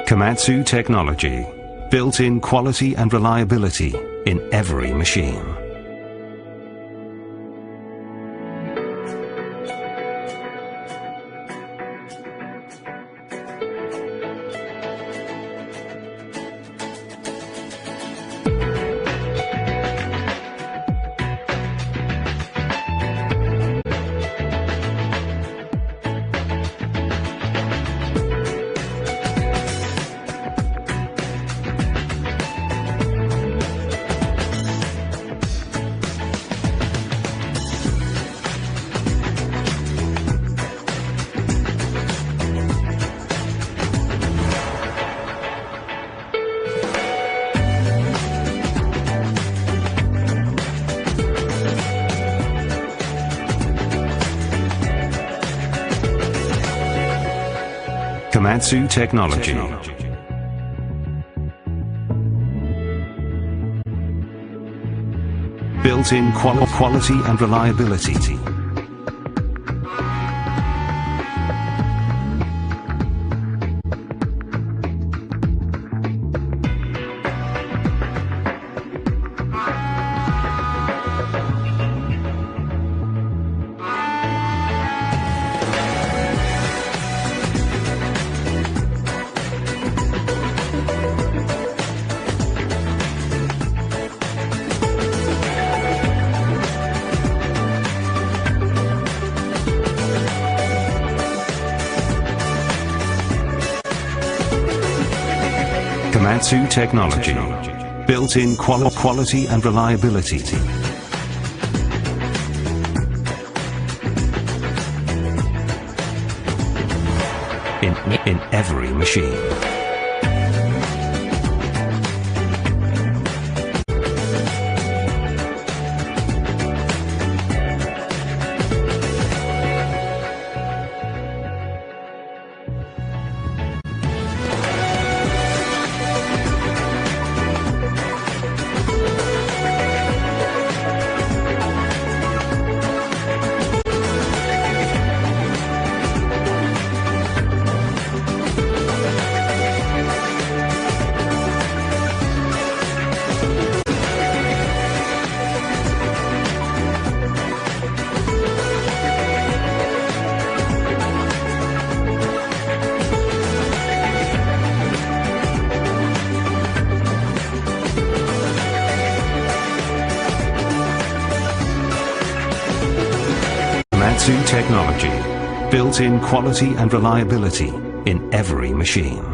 Komatsu technology, built-in quality and reliability in every machine. Komatsu technology. Built-in quality and reliability. Komatsu technology, built-in quality and reliability. In every machine. Komatsu technology, built-in quality and reliability in every machine.